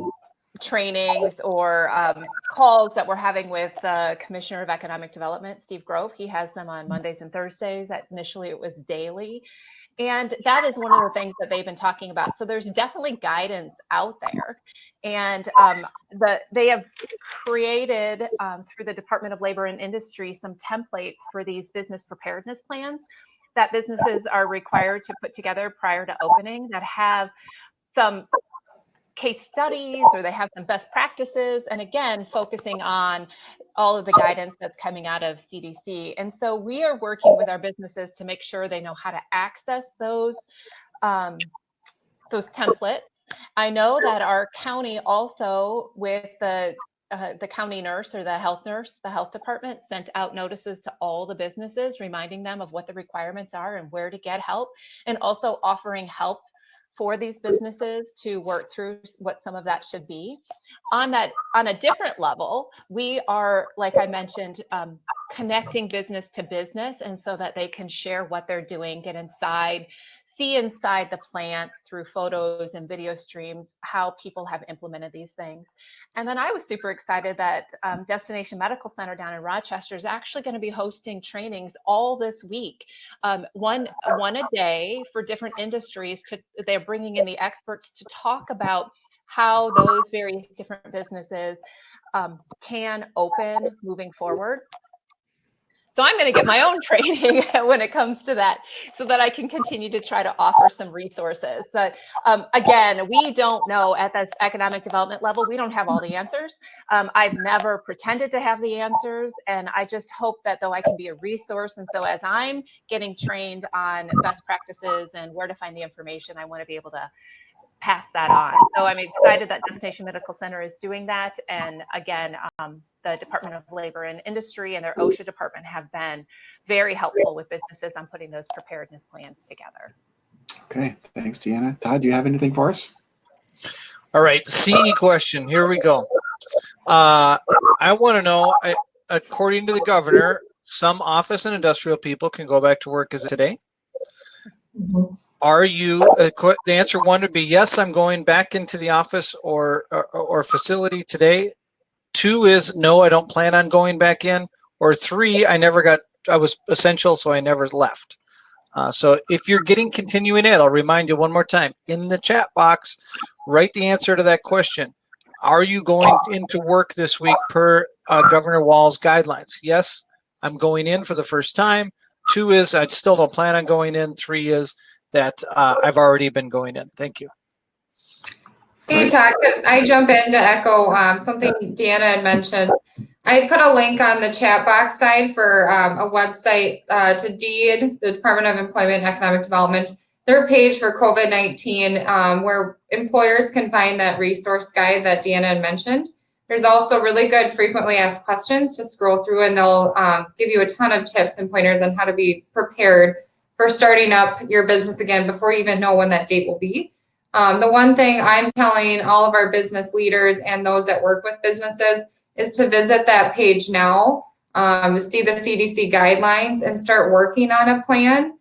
trainings or calls that we're having with the Commissioner of Economic Development, Steve Grove. He has them on Mondays and Thursdays. Initially, it was daily. And that is one of the things that they've been talking about. So there's definitely guidance out there. And they have created, through the Department of Labor and Industry, some templates for these business preparedness plans that businesses are required to put together prior to opening, that have some case studies, or they have some best practices, and again, focusing on all of the guidance that's coming out of CDC. And so we are working with our businesses to make sure they know how to access those templates. I know that our county also, with the county nurse or the health nurse, the health department sent out notices to all the businesses, reminding them of what the requirements are and where to get help, and also offering help for these businesses to work through what some of that should be. On a different level, we are, like I mentioned, connecting business to business, and so that they can share what they're doing, get inside, see inside the plants through photos and video streams, how people have implemented these things. And then I was super excited that Destination Medical Center down in Rochester is actually going to be hosting trainings all this week, one a day for different industries. They're bringing in the experts to talk about how those various different businesses can open moving forward. So I'm going to get my own training when it comes to that, so that I can continue to try to offer some resources. But again, we don't know at this economic development level, we don't have all the answers. I've never pretended to have the answers. And I just hope that though I can be a resource. And so as I'm getting trained on best practices and where to find the information, I want to be able to pass that on. So I'm excited that Destination Medical Center is doing that. And again, the Department of Labor and Industry and their OSHA department have been very helpful with businesses on putting those preparedness plans together. Okay, thanks, Deanna. Todd, do you have anything for us? All right, CE question. Here we go. I want to know, according to the governor, some office and industrial people can go back to work as of today. Are you, the answer one would be yes, I'm going back into the office or facility today. 2 is no, I don't plan on going back in. Or 3, I was essential, so I never left. So if you're getting continuing ed, I'll remind you one more time, in the chat box, write the answer to that question. Are you going into work this week per Governor Walz's guidelines? Yes, I'm going in for the first time. 2 is I still don't plan on going in. 3 is that I've already been going in. Thank you. Hey, Todd, could I jump in to echo something Deanna had mentioned? I put a link on the chat box side for a website to DEED, the Department of Employment and Economic Development, their page for COVID-19, where employers can find that resource guide that Deanna had mentioned. There's also really good frequently asked questions to scroll through, and they'll give you a ton of tips and pointers on how to be prepared for starting up your business again before you even know when that date will be. The one thing I'm telling all of our business leaders and those that work with businesses is to visit that page now, to see the CDC guidelines and start working on a plan,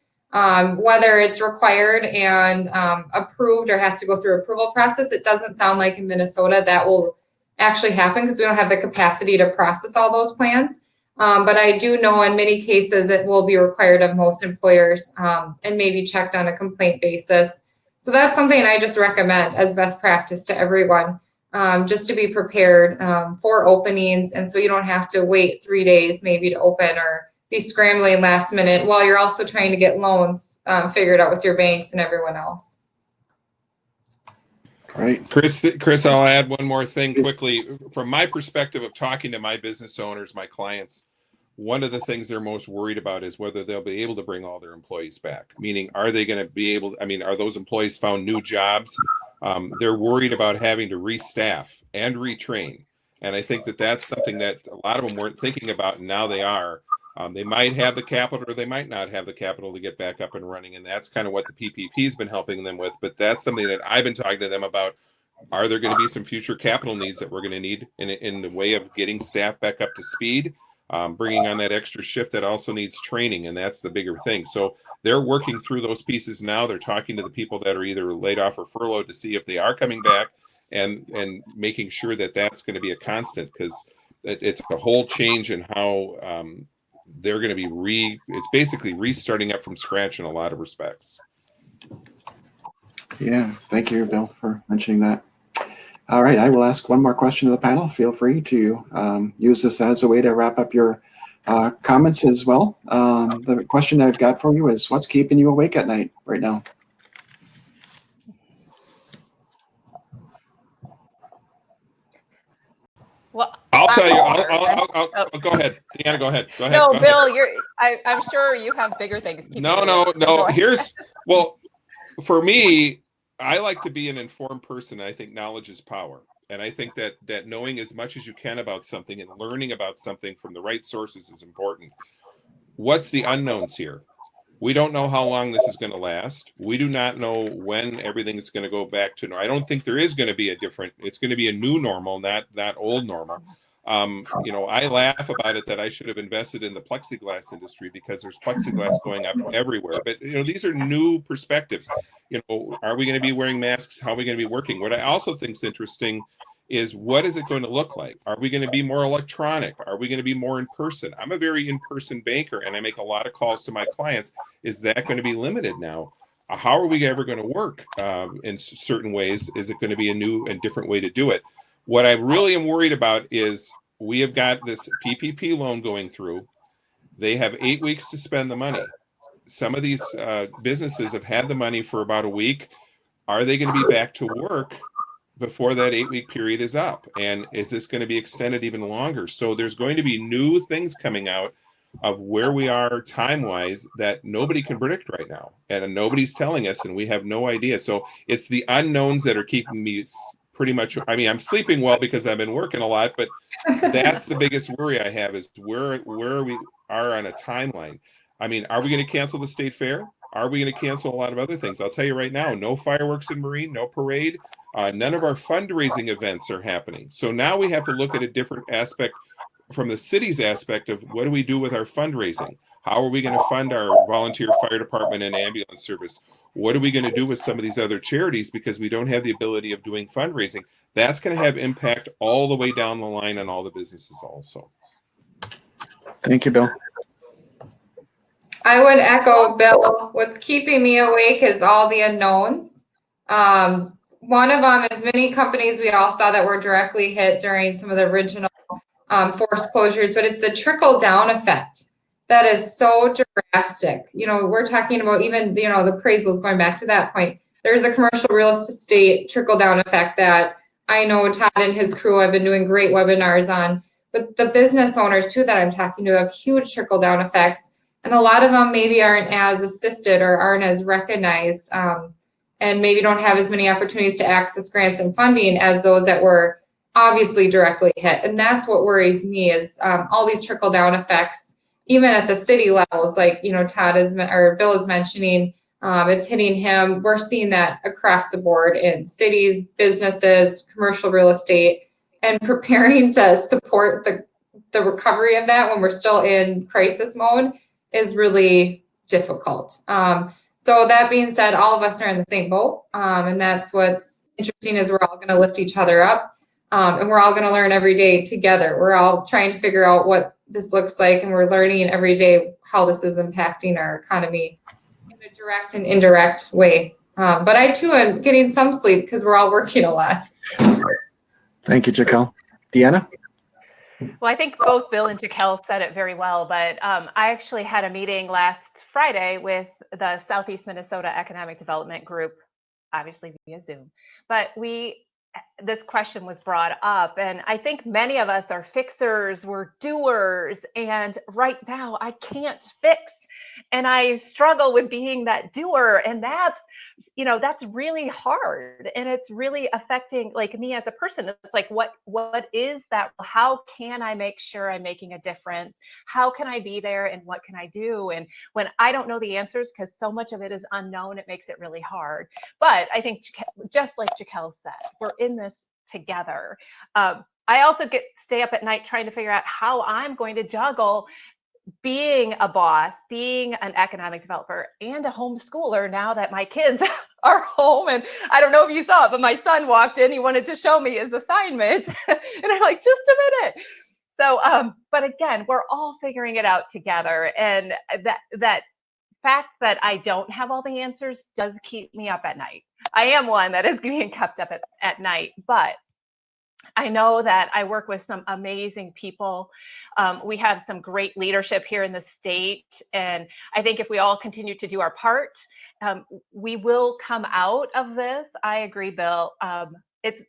whether it's required and approved or has to go through approval process. It doesn't sound like in Minnesota that will actually happen because we don't have the capacity to process all those plans. But I do know in many cases it will be required of most employers and maybe checked on a complaint basis. So that's something I just recommend as best practice to everyone, just to be prepared for openings. And so you don't have to wait 3 days maybe to open or be scrambling last minute while you're also trying to get loans figured out with your banks and everyone else. Great. Chris, I'll add one more thing quickly. From my perspective of talking to my business owners, my clients, one of the things they're most worried about is whether they'll be able to bring all their employees back. Meaning, are they going to be able, are those employees found new jobs? They're worried about having to restaff and retrain. And I think that that's something that a lot of them weren't thinking about, and now they are. They might have the capital or they might not have the capital to get back up and running. And that's kind of what the PPP has been helping them with. But that's something that I've been talking to them about. Are there going to be some future capital needs that we're going to need in the way of getting staff back up to speed? Bringing on that extra shift that also needs training, and that's the bigger thing. So they're working through those pieces now. They're talking to the people that are either laid off or furloughed to see if they are coming back, and making sure that that's going to be a constant, because it's a whole change in how they're going to be it's basically restarting up from scratch in a lot of respects. Yeah, thank you, Bill, for mentioning that. All right, I will ask one more question to the panel. Feel free to use this as a way to wrap up your comments as well. The question I've got for you is, what's keeping you awake at night right now? Well, I'll tell you. I'll go ahead, Deanna. Go ahead. Go ahead. No, go Bill, ahead. I'm sure you have bigger things. No. For me, I like to be an informed person. I think knowledge is power. And I think that knowing as much as you can about something and learning about something from the right sources is important. What's the unknowns here? We don't know how long this is going to last. We do not know when everything is going to go back to normal. I don't think there is going to be it's going to be a new normal, not old normal. I laugh about it that I should have invested in the plexiglass industry because there's plexiglass going up everywhere. But, these are new perspectives. Are we going to be wearing masks? How are we going to be working? What I also think is interesting is what is it going to look like? Are we going to be more electronic? Are we going to be more in person? I'm a very in-person banker and I make a lot of calls to my clients. Is that going to be limited now? How are we ever going to work in certain ways? Is it going to be a new and different way to do it? What I really am worried about is we have got this PPP loan going through. They have 8 weeks to spend the money. Some of these businesses have had the money for about a week. Are they going to be back to work before that 8-week period is up? And is this going to be extended even longer? So there's going to be new things coming out of where we are time-wise that nobody can predict right now. And nobody's telling us, and we have no idea. So it's the unknowns that are keeping me pretty much, I'm sleeping well because I've been working a lot, but that's the biggest worry I have is where we are on a timeline. Are we going to cancel the state fair? Are we going to cancel a lot of other things? I'll tell you right now, no fireworks in Marine, no parade. None of our fundraising events are happening. So now we have to look at a different aspect from the city's aspect of what do we do with our fundraising? How are we going to fund our volunteer fire department and ambulance service? What are we going to do with some of these other charities because we don't have the ability of doing fundraising? That's going to have impact all the way down the line on all the businesses also. Thank you, Bill. I would echo Bill. What's keeping me awake is all the unknowns. One of them is many companies we all saw that were directly hit during some of the original forced closures, but it's the trickle down effect that is so drastic. We're talking about even, the appraisals going back to that point. There's a commercial real estate trickle down effect that I know Todd and his crew have been doing great webinars on, but the business owners too that I'm talking to have huge trickle down effects. And a lot of them maybe aren't as assisted or aren't as recognized and maybe don't have as many opportunities to access grants and funding as those that were obviously directly hit. And that's what worries me is all these trickle down effects, even at the city levels, like, Todd or Bill is mentioning, it's hitting him. We're seeing that across the board in cities, businesses, commercial real estate, and preparing to support the recovery of that when we're still in crisis mode is really difficult. So that being said, all of us are in the same boat. And that's what's interesting is we're all going to lift each other up. And we're all going to learn every day together. We're all trying to figure out what this looks like. And we're learning every day how this is impacting our economy in a direct and indirect way. But I too am getting some sleep because we're all working a lot. Thank you, Jacquel. Deanna? Well, I think both Bill and Jacquel said it very well, but I actually had a meeting last Friday with the Southeast Minnesota Economic Development Group, obviously via Zoom, but this question was brought up, and I think many of us are fixers, we're doers, and right now I can't fix, and I struggle with being that doer, and that's really hard, and it's really affecting like me as a person. It's like, what is that? How can I make sure I'm making a difference? How can I be there, and what can I do? And when I don't know the answers, because so much of it is unknown, it makes it really hard. But I think just like Jacquel said, we're in this together. I also stay up at night trying to figure out how I'm going to juggle being a boss, being an economic developer, and a homeschooler now that my kids are home. And I don't know if you saw it, but my son walked in, he wanted to show me his assignment. And I'm like, just a minute. So, but again, we're all figuring it out together. And that fact that I don't have all the answers does keep me up at night. I am one that is being kept up at night, but I know that I work with some amazing people. We have some great leadership here in the state. And I think if we all continue to do our part, we will come out of this. I agree, Bill.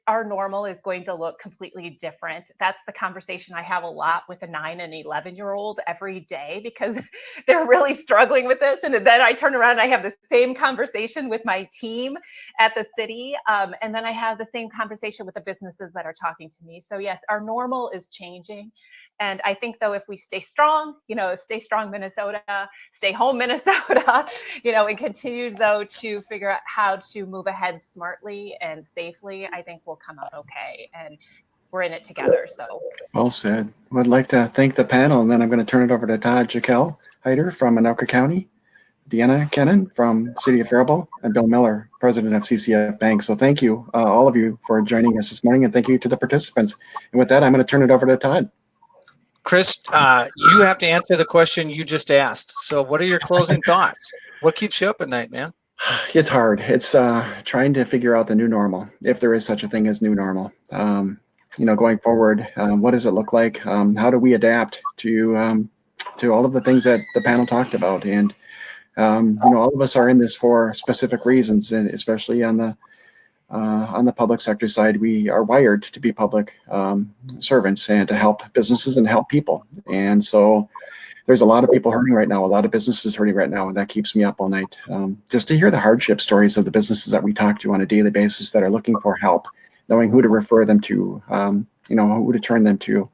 Our normal is going to look completely different. That's the conversation I have a lot with a 9 and 11-year-old every day because they're really struggling with this. And then I turn around and I have the same conversation with my team at the city. And then I have the same conversation with the businesses that are talking to me. So yes, our normal is changing. And I think, though, if we stay strong, stay strong Minnesota, stay home Minnesota, and continue, though, to figure out how to move ahead smartly and safely, I think we'll come out okay. And we're in it together. So Well said. I'd like to thank the panel, and then I'm going to turn it over to Todd Jacquel Hajder from Anoka County, Deanna Kuennen from City of Faribault, and Bill Miller, President of CCF Bank. So thank you, all of you, for joining us this morning, and thank you to the participants. And with that, I'm going to turn it over to Todd. Chris, you have to answer the question you just asked. So what are your closing thoughts? What keeps you up at night, man? It's hard. It's trying to figure out the new normal, if there is such a thing as new normal. Going forward, what does it look like? How do we adapt to all of the things that the panel talked about? And all of us are in this for specific reasons, and especially on the public sector side, we are wired to be public servants and to help businesses and help people. And so there's a lot of people hurting right now, a lot of businesses hurting right now, and that keeps me up all night. Just to hear the hardship stories of the businesses that we talk to on a daily basis that are looking for help, knowing who to refer them to, who to turn them to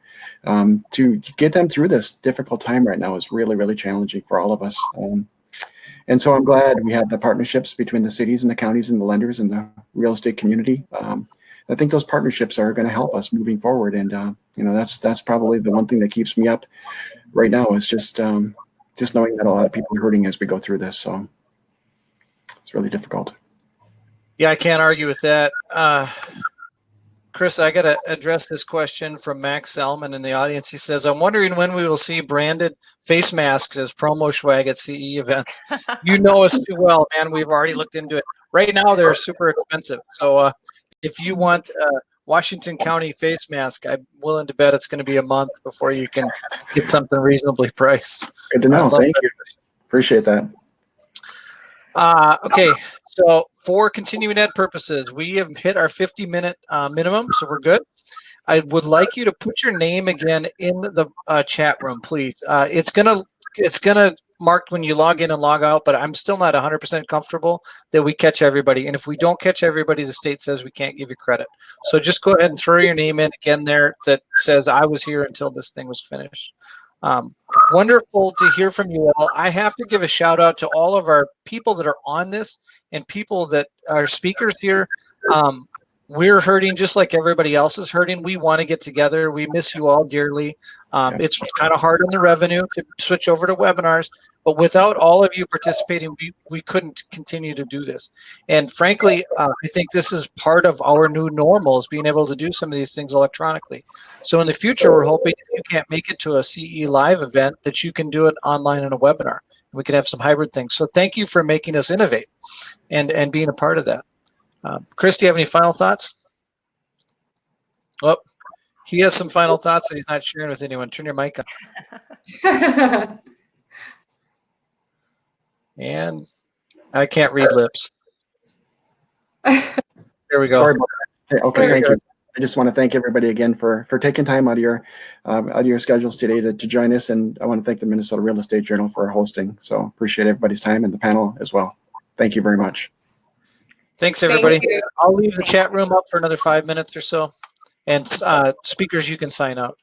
get them through this difficult time right now is really, really challenging for all of us. And so I'm glad we have the partnerships between the cities and the counties and the lenders and the real estate community. I think those partnerships are going to help us moving forward. And, that's probably the one thing that keeps me up right now is just knowing that a lot of people are hurting as we go through this. So it's really difficult. Yeah, I can't argue with that. Chris, I got to address this question from Max Salmon in the audience. He says, I'm wondering when we will see branded face masks as promo swag at CE events. You know us too well, man. We've already looked into it. Right now, they're super expensive. So if you want a Washington County face mask, I'm willing to bet it's going to be a month before you can get something reasonably priced. Good to know. Thank you. Appreciate that. Okay. So for continuing ed purposes, we have hit our 50-minute minimum, so we're good. I would like you to put your name again in the chat room, please. It's gonna mark when you log in and log out, but I'm still not 100% comfortable that we catch everybody. And if we don't catch everybody, the state says we can't give you credit. So just go ahead and throw your name in again there that says I was here until this thing was finished. Wonderful to hear from you all. I have to give a shout out to all of our people that are on this and people that are speakers here. We're hurting just like everybody else is hurting. We want to get together. We miss you all dearly. It's kind of hard on the revenue to switch over to webinars, but without all of you participating, we couldn't continue to do this. And frankly, I think this is part of our new normal is being able to do some of these things electronically. So in the future, we're hoping if you can't make it to a CE live event that you can do it online in a webinar. We can have some hybrid things. So thank you for making us innovate and being a part of that. Chris, do you have any final thoughts? Well, he has some final thoughts that he's not sharing with anyone. Turn your mic on. And I can't read lips. There we go. Sorry about that. Okay, thank you. I just want to thank everybody again for taking time out of your schedules today to join us. And I want to thank the Minnesota Real Estate Journal for hosting. So appreciate everybody's time and the panel as well. Thank you very much. Thanks, everybody. I'll leave the chat room up for another 5 minutes or so. And speakers, you can sign out.